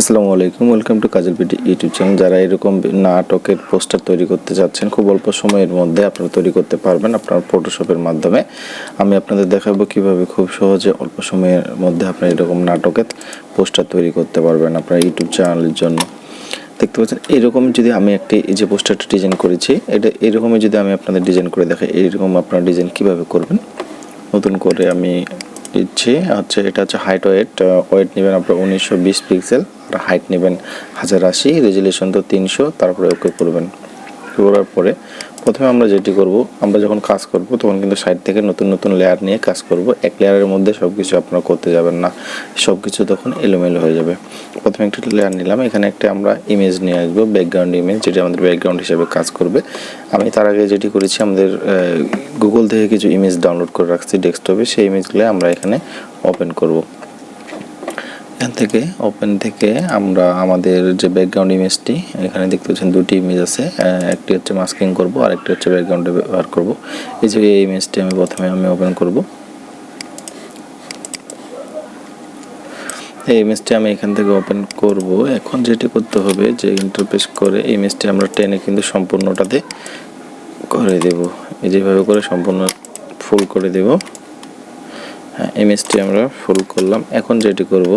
আসসালামু আলাইকুম, welcome to Kajal PT YouTube channel. যারা এরকম নাটকের পোস্টার তৈরি করতে চাচ্ছেন, খুব অল্প সময়ের মধ্যে আপনারা তৈরি করতে পারবেন আপনার ফটোশপের মাধ্যমে। আমি আপনাদের দেখাবো কিভাবে খুব সহজে অল্প সময়ের মধ্যে আপনারা এরকম নাটকের পোস্টার তৈরি করতে পারবেন আপনার ইউটিউব চ্যানেলের জন্য। দেখতে পাচ্ছেন এরকম যদি আমি একটি এই যে পোস্টারটা ডিজাইন করেছি, এটা এরকমই যদি আমি আপনাদের ডিজাইন করে দেখাই, এইরকম আপনারা ডিজাইন কিভাবে করবেন। নতুন করে আমি দিচ্ছি হচ্ছে, এটা হচ্ছে হাইট ওয়েট নেবেন আপনার 1920 পিক্সেল, আর হাইট নেবেন 1080, রেজুলেশন তো 300। তারপরে ওকে করবেন। করার পরে প্রথমে আমরা যেটি করব, আমরা যখন কাজ করব তখন কিন্তু সাইড থেকে নতুন নতুন লেয়ার নিয়ে কাজ করব। এক লেয়ারের মধ্যে সব কিছু আপনারা করতে যাবেন না, সব কিছু তখন এলোমেলো হয়ে যাবে। প্রথমে একটা লেয়ার নিলাম, এখানে একটা আমরা ইমেজ নিয়ে আসবো, ব্যাকগ্রাউন্ড ইমেজ, যেটা আমাদের ব্যাকগ্রাউন্ড হিসেবে কাজ করবে। আমি তার আগে যেটি করেছি, আমাদের গুগল থেকে কিছু ইমেজ ডাউনলোড করে রাখছি ডেস্কটপে, সেই ইমেজগুলো আমরা এখানে ওপেন করব। এখান থেকে আমরা আমাদের যে ব্যাকগ্রাউন্ড ইমেজটি, এখানে দেখতে পাচ্ছেন দুটি ইমেজ আছে, একটি হচ্ছে মাস্কিং করব আর একটি হচ্ছে ব্যাকগ্রাউন্ডে ব্যবহার করব। এই যে এই ইমেজটি প্রথমে আমি ওপেন করব। এই ইমেজটি আমি এখান থেকে ওপেন করব। এখন যেটি করতে হবে, যে ইন্টারফেস করে ইমেজটি আমরা টেনে কিন্তু সম্পূর্ণটাতে করে দেব। এই যেভাবে করে সম্পূর্ণ ফুল করে দেব। হ্যাঁ, ইমেজটি আমরা ফুল করলাম। এখন যেটি করব,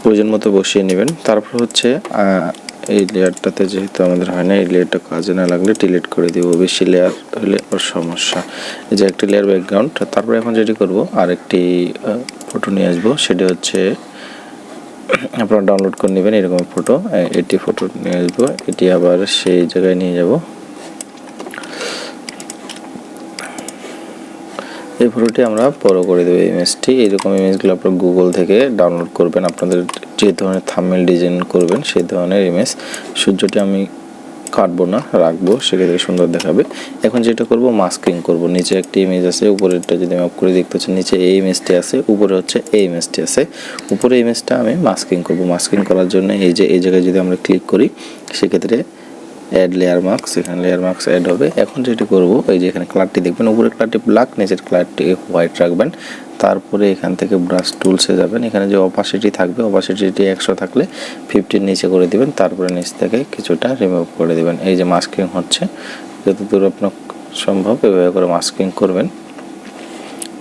প্রয়োজন মতো বসিয়ে নেবেন। তারপর হচ্ছে এই লেয়ারটাতে যেহেতু আমাদের হয় না, এই লেয়ারটা কাজে না লাগলে ডিলিট করে দেব, বেশি লেয়ার হলে ওর সমস্যা। এই যে একটি লেয়ার ব্যাকগ্রাউন্ড। তারপরে এখন যেটি করব, আরেকটি ফটো নিয়ে আসবো, সেটি হচ্ছে আপনারা ডাউনলোড করে নেবেন এরকম ফটো। এটি ফটো নিয়ে আসবো, এটি আবার সেই জায়গায় নিয়ে যাব। এই ফটোটি আমরা বড় করে দেবো ইমেজটি। এরকম ইমেজগুলো আপনারা গুগল থেকে ডাউনলোড করবেন, আপনাদের যে ধরনের থাম্বনেল ডিজাইন করবেন সেই ধরনের ইমেজ। সূর্যটি আমি কাটবো না, রাখবো, সেক্ষেত্রে সুন্দর দেখাবে। এখন যেটা করব, মাস্কিং করব। নিচে একটি ইমেজ আছে, উপরেরটা যদি আমি অফ করে দেখতে পাচ্ছি, নিচে এই ইমেজটি আছে, উপরে হচ্ছে এই ইমেজটি আছে। উপরে ইমেজটা আমি মাস্কিং করব। মাস্কিং করার জন্য এই যে এই জায়গায় যদি আমরা ক্লিক করি, সেক্ষেত্রে অ্যাড লেয়ার মার্কস, এখানে লেয়ার মার্কস অ্যাড হবে। এখন যেটি করব, এই যে এখানে কালারটি দেখবেন, উপরের কালারটি ব্ল্যাক, নিচের কালারটি হোয়াইট রাখবেন। তারপরে এখান থেকে ব্রাশ টুলসে যাবেন, এখানে যে অপাসিটি থাকবে, অপাসিটি 100 থাকলে 50 নিচে করে দিবেন। তারপরে নিচ থেকে কিছুটা রিমুভ করে দিবেন। এই যে মাস্কিং হচ্ছে, যতদূর আপনার সম্ভব এভাবে করে মাস্কিং করবেন।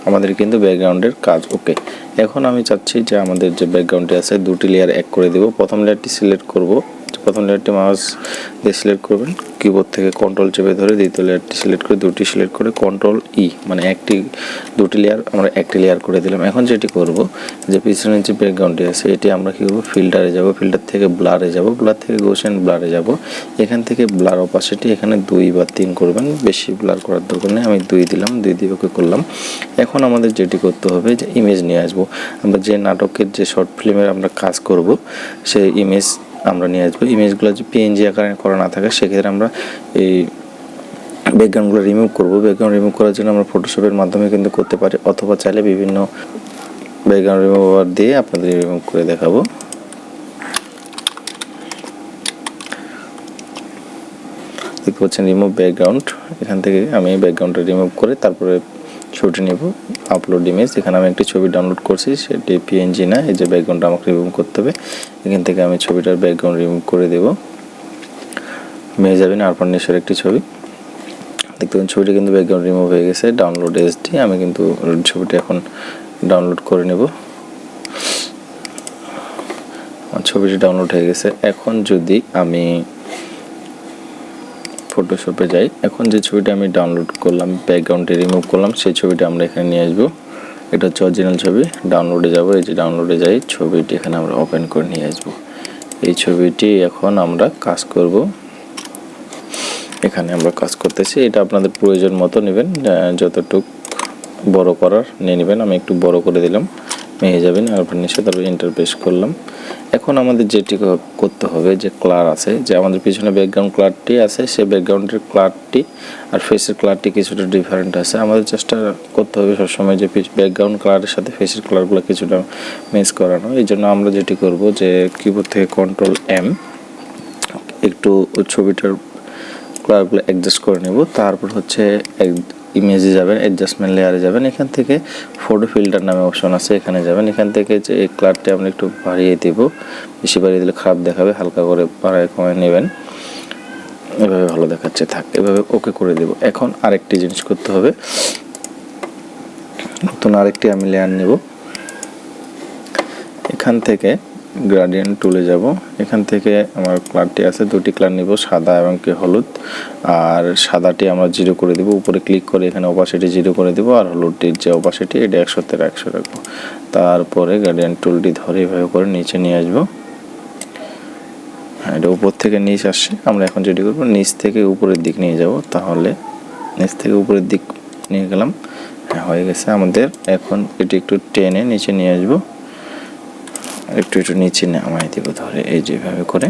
আমাদের কিন্তু ব্যাকগ্রাউন্ডের কাজ ওকে। এখন আমি চাচ্ছি যে আমাদের যে ব্যাকগ্রাউন্ডটি আছে, দুটি লেয়ার এক করে দেব। প্রথম লেয়ারটি সিলেক্ট করব, প্রথম লেয়ারটি মাউস দিয়ে সিলেক্ট করবেন, কিবোর্ড থেকে কন্ট্রোল চেপে ধরে দ্বিতীয় লেয়ারটি সিলেক্ট করে, দুটি সিলেক্ট করে কন্ট্রোল ই, মানে দুটি লেয়ার আমরা একটি লেয়ার করে দিলাম। এখন যেটি করব, যে পিছনের যে ব্যাকগ্রাউন্ডটি আছে, এটি আমরা কী করবো, ফিল্টারে যাব, ফিল্টার থেকে ব্লারে যাব, ব্লার থেকে গোশেন ব্লারে যাব। এখান থেকে ব্লার অপাসিটি এখানে 2 বা 3 করবেন, বেশি ব্লার করার দরকার নেই। আমি 2 দিলাম, 2 দিয়ে ওকে করলাম। এখন আমাদের যেটি করতে হবে, যে ইমেজ নিয়ে আসবো। আমরা যে নাটকের যে শর্ট ফিল্মের আমরা কাজ করব, সেই ইমেজ আমরা নিয়ে আসবো। ইমেজগুলো যে পিএনজি আকারে করা না থাকে, সেক্ষেত্রে আমরা এই ব্যাকগ্রাউন্ডগুলো রিমুভ করব। ব্যাকগ্রাউন্ড রিমুভ করার জন্য আমরা ফটোশপের মাধ্যমে কিন্তু করতে পারি, অথবা চাইলে বিভিন্ন ব্যাকগ্রাউন্ড রিমুভার দিয়ে আপনাদের রিমুভ করে দেখাবো। দেখতে পাচ্ছেন রিমুভ ব্যাকগ্রাউন্ড। এখান থেকে আমি ব্যাকগ্রাউন্ডটা রিমুভ করে তারপরে ছবিটি নেব, আপলোড ইমেজ। এখানে আমি একটি ছবি ডাউনলোড করছি, সেটি পিএনজি না, এই যে ব্যাকগ্রাউন্ডটা আমাকে রিমুভ করতে হবে। এখান থেকে আমি ছবিটার ব্যাকগ্রাউন্ড রিমুভ করে দেব। মেহজাবিন আরফান নিশোর একটি ছবি। দেখতে পাচ্ছেন ছবিটি কিন্তু ব্যাকগ্রাউন্ড রিমুভ হয়ে গেছে। ডাউনলোড এসডি, আমি কিন্তু ছবিটি এখন ডাউনলোড করে নেব। ছবিটি ডাউনলোড হয়ে গেছে। এখন যদি আমি ফটোশপে যাই, এখন যে ছবিটা আমি ডাউনলোড করলাম, ব্যাকগ্রাউন্ডটি রিমুভ করলাম, সেই ছবিটা আমরা এখানে নিয়ে আসবো। এটা হচ্ছে অরিজিনাল ছবি। ডাউনলোডে যাব, এই যে ডাউনলোডে যাই, ছবিটি এখানে আমরা ওপেন করে নিয়ে আসবো। এই ছবিটি এখন আমরা কাজ করব, এখানে আমরা কাজ করতেছি। এটা আপনাদের প্রয়োজন মতো নেবেন, যতটুক বড় করার নিয়ে নেবেন। আমি একটু বড় করে দিলাম, মেয়ে যাবেন আর নিশ্চয়, তারপর ইন্টারপ্রেস করলাম। এখন আমাদের যেটি করতে হবে, যে কালার আছে, যে আমাদের পিছনে ব্যাকগ্রাউন্ড কালারটি আছে, সেই ব্যাকগ্রাউন্ডের কালারটি আর ফেসের কালারটি কিছুটা ডিফারেন্ট আছে। আমাদের চেষ্টা করতে হবে সবসময় যে ব্যাকগ্রাউন্ড কালারের সাথে ফেসের কালারগুলো কিছুটা ম্যাচ করানো। এই জন্য আমরা যেটি করব, যে কিবোর্ড থেকে কন্ট্রোল এম, একটু ছবিটার কালারগুলো অ্যাডজাস্ট করে নেব। তারপর হচ্ছে ইমেজে যাবেন, অ্যাডজাস্টমেন্ট লেয়ারে যাবেন, এখান থেকে ফটো ফিল্টার নামে অপশন আছে, এখানে যাবেন। এখান থেকে যে এই কালারটা আমরা একটু বাড়িয়ে দেব, বেশি বাড়িয়ে দিলে খারাপ দেখাবে, হালকা করে বাড়ায় কমায় নেবেন। এভাবে ভালো দেখাচ্ছে, থাক, এভাবে ওকে করে দেব। এখন আরেকটি জিনিস করতে হবে, নতুন আরেকটি আমি লেয়ার নেব। এখান থেকে গ্রেডিয়েন্ট টুলে যাব, এখান থেকে আমার কালারটি আছে, দুটি কালার নিব, সাদা এবং কি হলুদ। আর সাদাটি আমরা 0 করে দেব, উপরে ক্লিক করে এখানে অপাসিটি 0 করে দেব, আর হলুদটির যে অপাসিটি এটা 100 রাখবো। তারপরে গ্রেডিয়েন্ট টুলটি ধরে এভাবে করে নিচে নিয়ে আসবো। এটা উপর থেকে নিচ আসছে, আমরা এখন যেটি করবো নিচ থেকে উপরের দিক নিয়ে যাব। তাহলে নিচ থেকে উপরের দিক নিয়ে গেলাম, হ্যাঁ হয়ে গেছে আমাদের। এখন এটি একটু টেনে নিচে নিয়ে আসবো, একটু নিচে নামাই দেব ধরে, এই যেভাবে করে,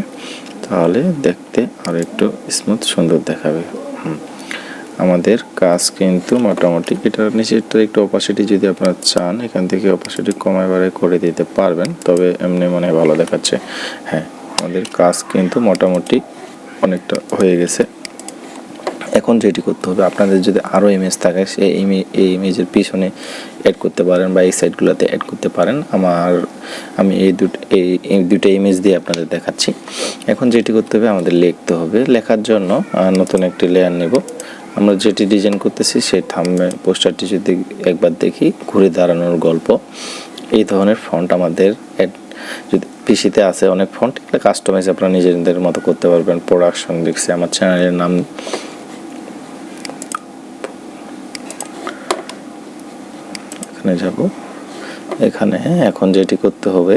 তাহলে দেখতে আরও একটু স্মুথ সুন্দর দেখাবে। আমাদের কাজ কিন্তু মোটামুটি, এটার নিচেরটা একটু অপাসিটি যদি আপনারা চান এখান থেকে অপাসিটি কমায় বাড়ায় করে দিতে পারবেন, তবে এমনি মনে হয় ভালো দেখাচ্ছে। হ্যাঁ, আমাদের কাজ কিন্তু মোটামুটি অনেকটা হয়ে গেছে। এখন যেটি করতে হবে, আপনাদের যদি আরও ইমেজ থাকে সেই এই ইমেজের পিছনে অ্যাড করতে পারেন বা এই সাইডগুলোতে অ্যাড করতে পারেন। আমি এই দুটো ইমেজ দিয়ে আপনাদের দেখাচ্ছি। এখন যেটি করতে হবে, আমাদের লিখতে হবে। লেখার জন্য নতুন একটি লেয়ার নেব। আমরা যেটি ডিজাইন করতেছি সেই থাম্বনেল পোস্টারটি যদি একবার দেখি, ঘুরে দাঁড়ানোর গল্প, এই ধরনের ফন্ট আমাদের যদি পিসিতে আছে অনেক ফন্ট, এটা কাস্টমাইজ আপনারা নিজেদের মতো করতে পারবেন। প্রোডাকশন লিখছে, আমার চ্যানেলের নাম এখানে যাব। এখানে এখন যেটি করতে হবে,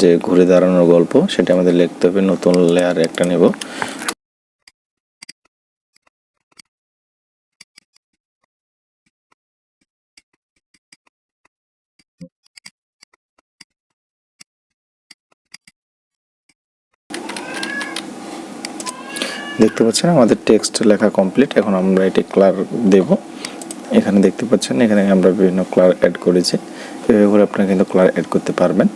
যে ঘুরে দাঁড়ানোর গল্প, সেটা আমাদের লিখতে হবে। নতুন লেয়ার একটা নেব, দেখতে পাচ্ছেন আমাদের টেক্সট লেখা কমপ্লিট। এখন আমরা এটি কালার দেব। এখানে দেখতে পাচ্ছেন, এখানে আমরা বিভিন্ন কালার অ্যাড করেছি। এভাবে করে আপনারা কিন্তু কালার অ্যাড করতে পারবেন,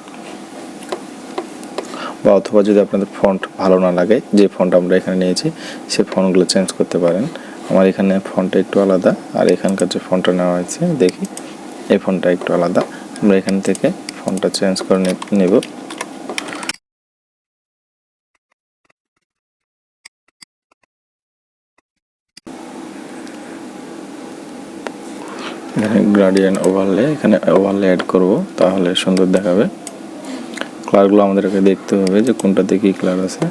বা অথবা যদি আপনাদের ফন্ট ভালো না লাগে, যে ফন্ট আমরা এখানে নিয়েছি সেই ফন্টগুলো চেঞ্জ করতে পারেন। আমার এখানে ফন্টটা একটু আলাদা, আর এখানকার যে ফন্টটা নেওয়া হয়েছে দেখি এই ফন্টটা একটু আলাদা। আমরা এখান থেকে ফন্টটা চেঞ্জ করে নেব। এখানে গ্রেডিয়েন্ট ওভারলে, এখানে ওভারলে অ্যাড করব, তাহলে সুন্দর দেখাবে। কালারগুলো আমাদেরকে দেখতে হবে যে কোনটাতে কী কালার আছে।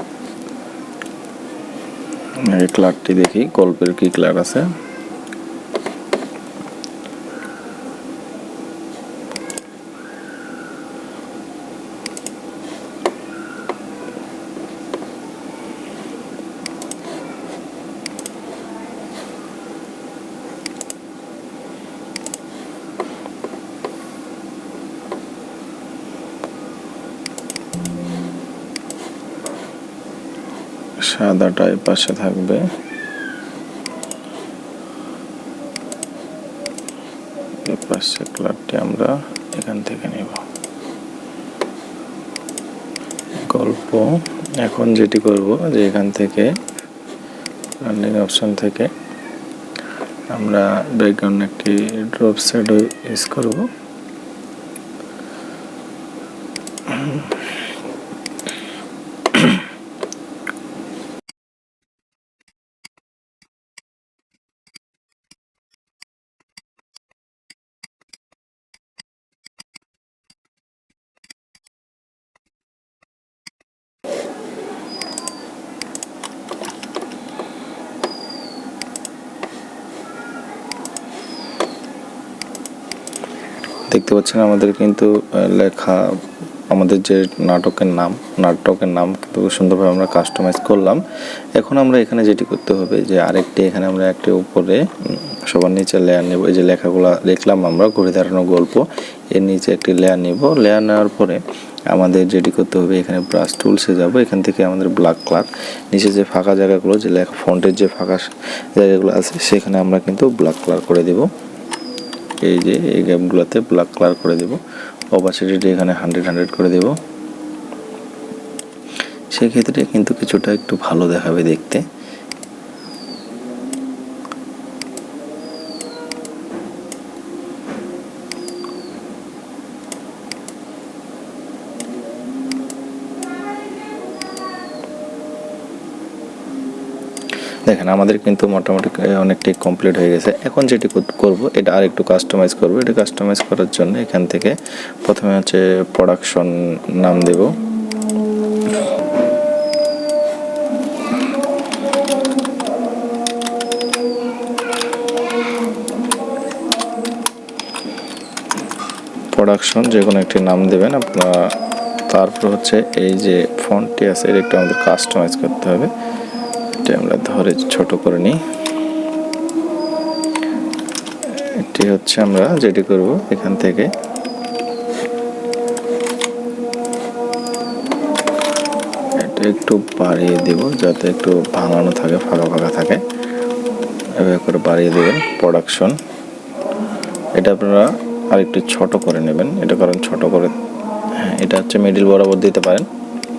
এই কালারটি দেখি, গল্পের কী কালার আছে। সাদাটা এই পাশে থাকবে, এই পাশে কালারটি আমরা এখান থেকে নেব। গল্প, এখন যেটি করব যে এখান থেকে রানিং অপশন থেকে আমরা ব্যাকগ্রাউন্ড একটি ড্রপ শ্যাডো ইউজ করব। দেখতে পাচ্ছেন আমাদের কিন্তু লেখা, আমাদের যে নাটকের নাম কিন্তু সুন্দরভাবে আমরা কাস্টমাইজ করলাম। এখন আমরা এখানে যেটি করতে হবে, যে আরেকটি এখানে আমরা একটি উপরে সবার নিচে লেয়ার নেব। এই যে লেখাগুলো লিখলাম আমরা, ঘুরে দাঁড়ানো গল্প, এর নিচে একটি লেয়ার নেব। লেয়ার নেওয়ার পরে আমাদের যেটি করতে হবে, এখানে ব্রাশ টুলসে যাব। এখান থেকে আমাদের ব্ল্যাক কালার, নিচে যে ফাঁকা জায়গাগুলো, যে লেখা ফন্টের যে ফাঁকা জায়গাগুলো আছে সেখানে আমরা কিন্তু ব্ল্যাক কালার করে দেব। এই যে এই গ্যাপগুলোতে ব্ল্যাক কালার করে দেব। অপাসিটি এখানে 100 করে দেব। সেক্ষেত্রে কিন্তু কিছুটা একটু ভালো দেখাবে দেখতে। দেখেন আমাদের কিন্তু মোটামুটি অনেকটাই কমপ্লিট হয়ে গেছে। এখন যেটি করব এটা আর একটু কাস্টমাইজ করব। এটা কাস্টমাইজ করার জন্য এখান থেকে প্রথমে হচ্ছে প্রোডাকশন নাম দেব। প্রোডাকশন যে কোনো একটি নাম দেবেন আপনারা। তারপর হচ্ছে এই যে ফন্টটি আছে এটা একটু আমাদের কাস্টমাইজ করতে হবে। এটা আমরা ধরে ছোট করে নিই। এটি হচ্ছে আমরা যেটি করব এখান থেকে এটা একটু বাড়িয়ে দেব যাতে একটু ভাঙানো থাকে, ফাঁকা ফাঁকা থাকে, এভাবে করে বাড়িয়ে দেবেন। প্রোডাকশন এটা আপনারা আর একটু ছোট করে নেবেন, এটা কারণ ছোট করে, হ্যাঁ এটা হচ্ছে মিডিল বরাবর দিতে পারেন,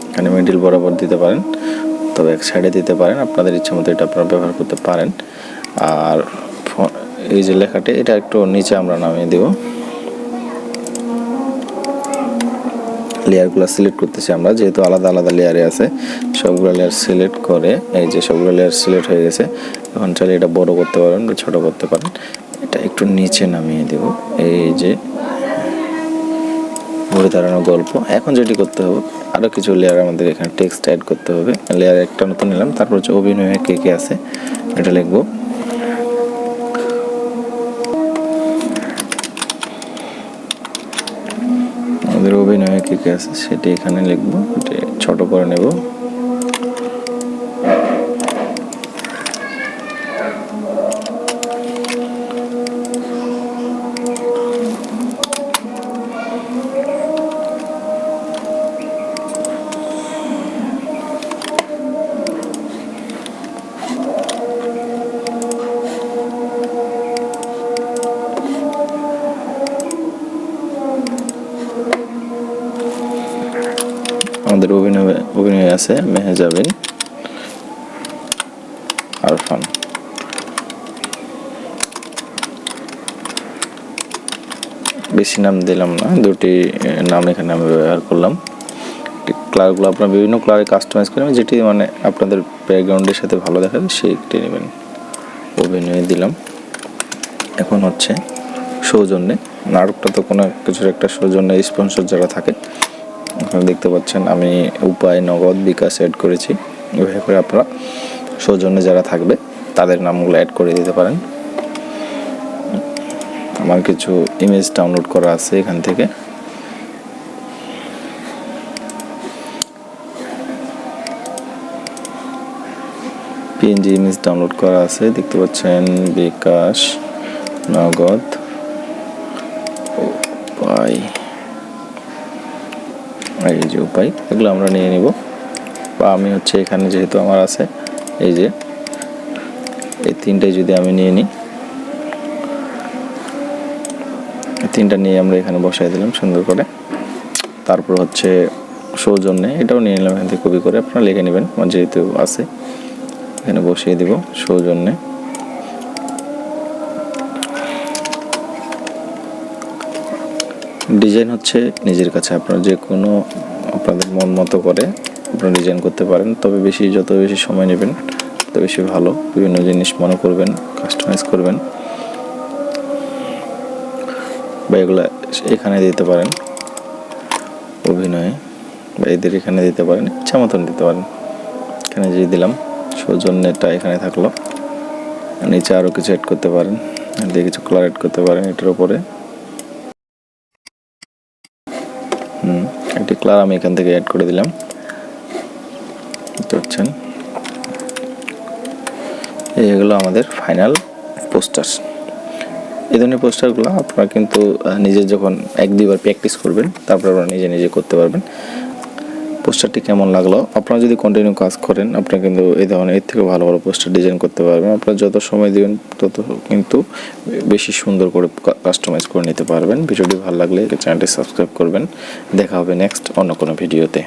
এখানে মিডিল বরাবর দিতে পারেন, তবে এক সাইডে দিতে পারেন, আপনাদের ইচ্ছা মতো এটা আপনারা ব্যবহার করতে পারেন। আর এই যে লেখাটি এটা একটু নিচে আমরা নামিয়ে দেব। লেয়ারগুলো সিলেক্ট করতেছি আমরা, যেহেতু আলাদা আলাদা লেয়ারে আছে, সবগুলো লেয়ার সিলেক্ট করে এই যে সবগুলো লেয়ার সিলেক্ট হয়ে গেছে। এখন চাইলে এটা বড় করতে পারেন বা ছোট করতে পারেন। এটা একটু নিচে নামিয়ে দেব। এই যে ঘুরে দাঁড়ানোর গল্প। এখন যেটি করতে হবে আরও কিছু লেয়ার আমাদের এখানে টেক্সট অ্যাড করতে হবে। লেয়ার একটা নতুন নিলাম, তারপর হচ্ছে অভিনয়ে কে কে আছে এটা লিখবো। আমাদের অভিনয়ে কে কে আছে সেটি এখানে লিখবো, এটা ছোট করে নেব। আমাদের অভিনয় আছে মেহজাবিন আরফান। বেশি নাম দিলাম না, দুটি নাম এখানে আমি ব্যবহার করলাম। কালারগুলো আপনারা বিভিন্ন কালারে কাস্টমাইজ করেন, যেটি মানে আপনাদের ব্যাকগ্রাউন্ডের সাথে ভালো দেখাবে সেইটি নেবেন। অভিনয় দিলাম। এখন হচ্ছে সৌজন্যে, নাটকটা তো কোনো কিছুর একটা সৌজন্যে স্পন্সর যারা থাকে আপনারা দেখতে পাচ্ছেন, আমি উপায়, নগদ, বিকাশ অ্যাড করেছি। এভাবে করে আপনারা সৌজন্যে যারা থাকবে তাদের নামগুলো অ্যাড করে দিতে পারেন। আমার কিছু ইমেজ ডাউনলোড করা আছে এখান থেকে। পিএনজি ইমেজ ডাউনলোড করা আছে, দেখতে পাচ্ছেন বিকাশ, নগদ, উপায়, এই যে উপায়, এগুলো আমরা নিয়ে নিব। বা আমি হচ্ছে এখানে যেহেতু আমার আছে এই যে এই তিনটাই যদি আমি নিয়ে নিই, তিনটা নিয়ে আমরা এখানে বসাই দিলাম সুন্দর করে। তারপর হচ্ছে সৌজন্যে এটাও নিয়ে নিলাম এখান থেকে কপি করে, আপনারা লিখে নেবেন, আমার যেহেতু আছে এখানে বসিয়ে দিব সৌজন্যে। ডিজাইন হচ্ছে নিজের কাছে, আপনারা যে কোনো আপনাদের মন মতো করে আপনারা ডিজাইন করতে পারেন, তবে যত বেশি সময় নেবেন তত বেশি ভালো। বিভিন্ন জিনিস মনে করবেন, কাস্টমাইজ করবেন, বা এগুলো এখানে দিতে পারেন অভিনয়ে, বা এদের এখানে দিতে পারেন, ইচ্ছা মতন দিতে পারেন। এখানে যে দিলাম সৌজন্যটা এখানে থাকলো, নিচে আরও কিছু অ্যাড করতে পারেন, দিয়ে কিছু কালার অ্যাড করতে পারেন এটার উপরে। একটি কালার আমি এখান থেকে অ্যাড করে দিলাম, দেখছেন। এইগুলো আমাদের ফাইনাল পোস্টার। এই ধরনের পোস্টারগুলো আপনারা কিন্তু নিজে যখন 1-2 বার প্র্যাকটিস করবেন তারপর আপনারা নিজে নিজে করতে পারবেন। পোস্টারটি কেমন লাগলো, আপনারা যদি কন্টিনিউ কাজ করেন আপনারা কিন্তু এই ধরনের এর থেকে ভালো ভালো পোস্টার ডিজাইন করতে পারবেন। আপনারা যত সময় দিবেন তত কিন্তু বেশি সুন্দর করে কাস্টমাইজ করে নিতে পারবেন। ভিডিওটি ভালো লাগলে চ্যানেলটি সাবস্ক্রাইব করবেন। দেখা হবে নেক্সট অন্য কোনো ভিডিওতে।